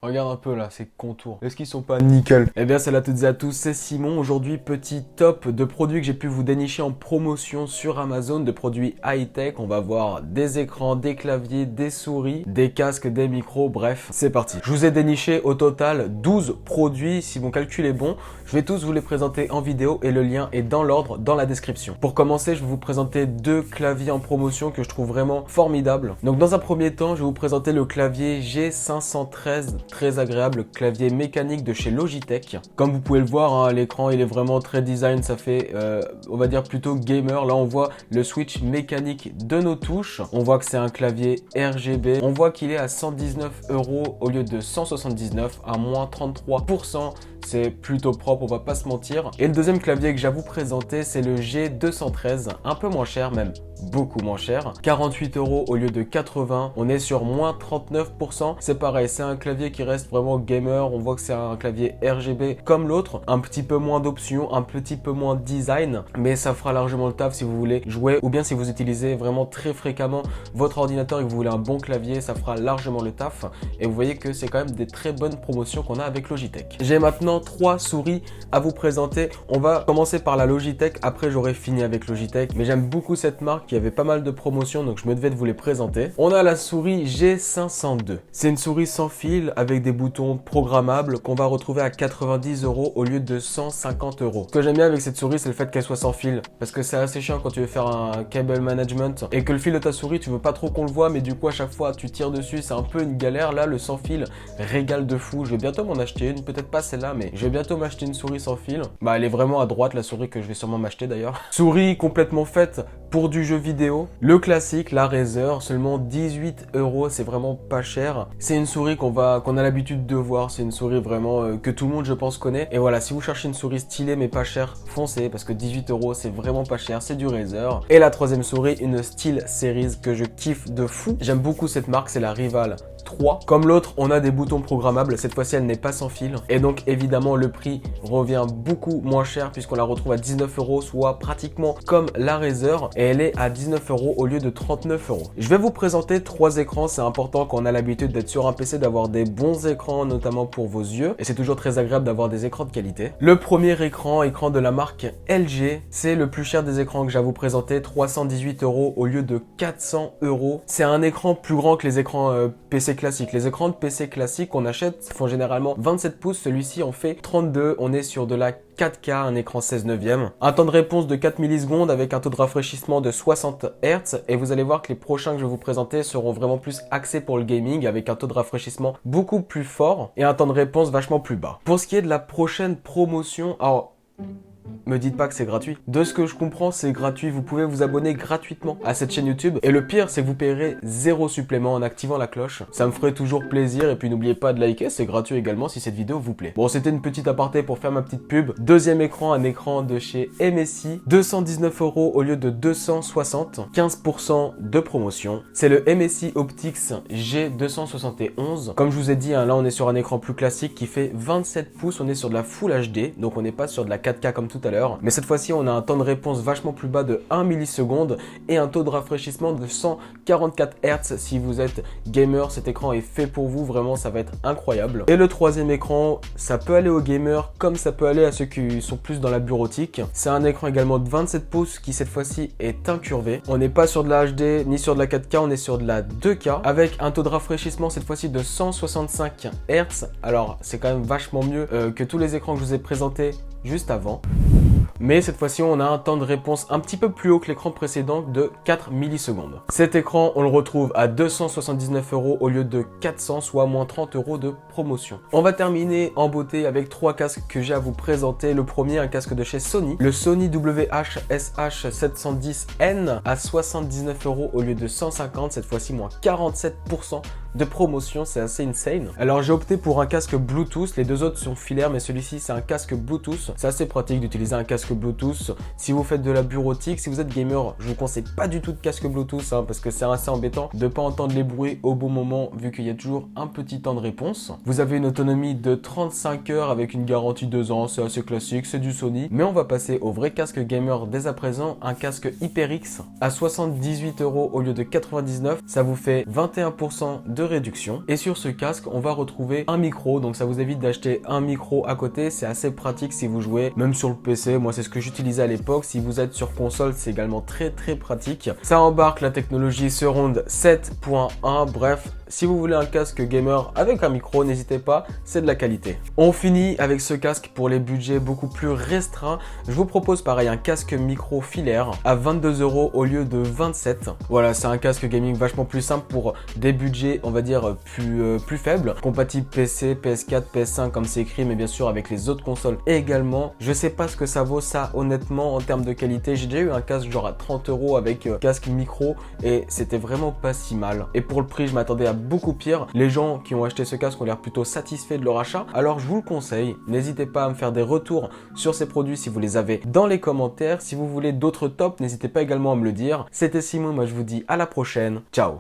Regarde un peu là, ces contours. Est-ce qu'ils sont pas nickel? Eh bien, salut à toutes et à tous, c'est Simon. Aujourd'hui, petit top de produits que j'ai pu vous dénicher en promotion sur Amazon, de produits high-tech. On va voir des écrans, des claviers, des souris, des casques, des micros, bref, c'est parti. Je vous ai déniché au total 12 produits, si mon calcul est bon. Je vais tous vous les présenter en vidéo et le lien est dans l'ordre dans la description. Pour commencer, je vais vous présenter deux claviers en promotion que je trouve vraiment formidables. Donc dans un premier temps, je vais vous présenter le clavier G513, très agréable clavier mécanique de chez Logitech. Comme vous pouvez le voir, hein, l'écran il est vraiment très design, ça fait on va dire plutôt gamer. Là on voit le switch mécanique de nos touches. On voit que c'est un clavier RGB. On voit qu'il est à 119 € au lieu de 179, à moins 33%. C'est plutôt propre, on va pas se mentir. Et le deuxième clavier que j'ai à vous présenter, c'est le G213, un peu moins cher, même beaucoup moins cher. 48 € au lieu de 80, on est sur moins 39%. C'est pareil, c'est un clavier qui reste vraiment gamer. On voit que c'est un clavier RGB comme l'autre, un petit peu moins d'options, un petit peu moins de design, mais ça fera largement le taf si vous voulez jouer ou bien si vous utilisez vraiment très fréquemment votre ordinateur et que vous voulez un bon clavier, ça fera largement le taf. Et vous voyez que c'est quand même des très bonnes promotions qu'on a avec Logitech. J'ai maintenant 3 souris à vous présenter. On va commencer par la Logitech, après j'aurai fini avec Logitech, mais j'aime beaucoup cette marque, il y avait pas mal de promotions donc je me devais de vous les présenter. On a la souris G502. C'est une souris sans fil avec des boutons programmables qu'on va retrouver à 90 € au lieu de 150 €. Ce que j'aime bien avec cette souris, c'est le fait qu'elle soit sans fil, parce que c'est assez chiant quand tu veux faire un cable management et que le fil de ta souris, tu veux pas trop qu'on le voit, mais du coup à chaque fois tu tires dessus, c'est un peu une galère. Là, le sans fil régale de fou. Je vais bientôt m'en acheter une, peut-être pas celle-là, mais je vais bientôt m'acheter une souris sans fil. Bah, elle est vraiment à droite, la souris que je vais sûrement m'acheter d'ailleurs. Souris complètement faite pour du jeu vidéo. Le classique, la Razer, seulement 18 €, c'est vraiment pas cher. C'est une souris qu'on a l'habitude de voir, c'est une souris vraiment que tout le monde je pense connaît. Et voilà, si vous cherchez une souris stylée mais pas chère, foncez parce que 18 € c'est vraiment pas cher, c'est du Razer. Et la troisième souris, une SteelSeries que je kiffe de fou. J'aime beaucoup cette marque, c'est la Rival 3. Comme l'autre, on a des boutons programmables. Cette fois-ci, elle n'est pas sans fil. Et donc, évidemment, le prix revient beaucoup moins cher puisqu'on la retrouve à 19 €, soit pratiquement comme la Razer. Et elle est à 19 € au lieu de 39 €. Je vais vous présenter 3 écrans. C'est important quand on a l'habitude d'être sur un PC, d'avoir des bons écrans, notamment pour vos yeux. Et c'est toujours très agréable d'avoir des écrans de qualité. Le premier écran, écran de la marque LG. C'est le plus cher des écrans que j'ai à vous présenter. 318 € au lieu de 400 €. C'est un écran plus grand que les écrans PC classiques. Les écrans de PC classiques qu'on achète font généralement 27 pouces, celui-ci en fait 32, on est sur de la 4K, un écran 16 neuvième. Un temps de réponse de 4 millisecondes avec un taux de rafraîchissement de 60 Hz et vous allez voir que les prochains que je vais vous présenter seront vraiment plus axés pour le gaming avec un taux de rafraîchissement beaucoup plus fort et un temps de réponse vachement plus bas. Pour ce qui est de la prochaine promotion, alors me dites pas que c'est gratuit. De ce que je comprends, c'est gratuit. Vous pouvez vous abonner gratuitement à cette chaîne YouTube. Et le pire, c'est que vous payerez 0 supplément en activant la cloche. Ça me ferait toujours plaisir. Et puis n'oubliez pas de liker, c'est gratuit également si cette vidéo vous plaît. Bon, c'était une petite aparté pour faire ma petite pub. Deuxième écran, un écran de chez MSI. 219 € au lieu de 260. 15% de promotion. C'est le MSI Optix G271. Comme je vous ai dit, hein, là on est sur un écran plus classique qui fait 27 pouces. On est sur de la Full HD. Donc on n'est pas sur de la 4K comme tout à l'heure. Mais cette fois-ci, on a un temps de réponse vachement plus bas de 1 milliseconde et un taux de rafraîchissement de 144 Hz. Si vous êtes gamer, cet écran est fait pour vous. Vraiment, ça va être incroyable. Et le troisième écran, ça peut aller aux gamers comme ça peut aller à ceux qui sont plus dans la bureautique. C'est un écran également de 27 pouces qui cette fois-ci est incurvé. On n'est pas sur de la HD ni sur de la 4K, on est sur de la 2K avec un taux de rafraîchissement cette fois-ci de 165 Hz. Alors, c'est quand même vachement mieux que tous les écrans que je vous ai présentés juste avant. Mais cette fois-ci, on a un temps de réponse un petit peu plus haut que l'écran précédent de 4 millisecondes. Cet écran, on le retrouve à 279 € au lieu de 400, soit moins 30 € de promotion. On va terminer en beauté avec 3 casques que j'ai à vous présenter. Le premier, un casque de chez Sony. Le Sony WH-SH710N à 79 € au lieu de 150, cette fois-ci moins 47% de promotion, c'est assez insane. Alors j'ai opté pour un casque Bluetooth, les deux autres sont filaires mais celui-ci c'est un casque Bluetooth. C'est assez pratique d'utiliser un casque Bluetooth si vous faites de la bureautique. Si vous êtes gamer, je vous conseille pas du tout de casque Bluetooth parce que c'est assez embêtant de pas entendre les bruits au bon moment vu qu'il y a toujours un petit temps de réponse. Vous avez une autonomie de 35 heures avec une garantie 2 ans, c'est assez classique, c'est du Sony. Mais on va passer au vrai casque gamer dès à présent, un casque HyperX à 78 € au lieu de 99. Ça vous fait 21% de de réduction. Et sur ce casque, on va retrouver un micro, donc ça vous évite d'acheter un micro à côté. C'est assez pratique si vous jouez même sur le PC. Moi, c'est ce que j'utilisais à l'époque. Si vous êtes sur console, c'est également très pratique. Ça embarque la technologie Surround 7.1. Bref, si vous voulez un casque gamer avec un micro, n'hésitez pas, c'est de la qualité. On finit avec ce casque pour les budgets beaucoup plus restreints. Je vous propose pareil un casque micro filaire à 22 € au lieu de 27. Voilà, c'est un casque gaming vachement plus simple pour des budgets, on va dire, plus faibles. Compatible PC, PS4, PS5 comme c'est écrit, mais bien sûr avec les autres consoles également. Je sais pas ce que ça vaut ça honnêtement en termes de qualité. J'ai déjà eu un casque genre à 30 € avec casque micro et c'était vraiment pas si mal. Et pour le prix, je m'attendais à beaucoup pire. Les gens qui ont acheté ce casque ont l'air plutôt satisfaits de leur achat. Alors je vous le conseille. N'hésitez pas à me faire des retours sur ces produits si vous les avez dans les commentaires. Si vous voulez d'autres tops, n'hésitez pas également à me le dire. C'était Simon, moi je vous dis à la prochaine. Ciao.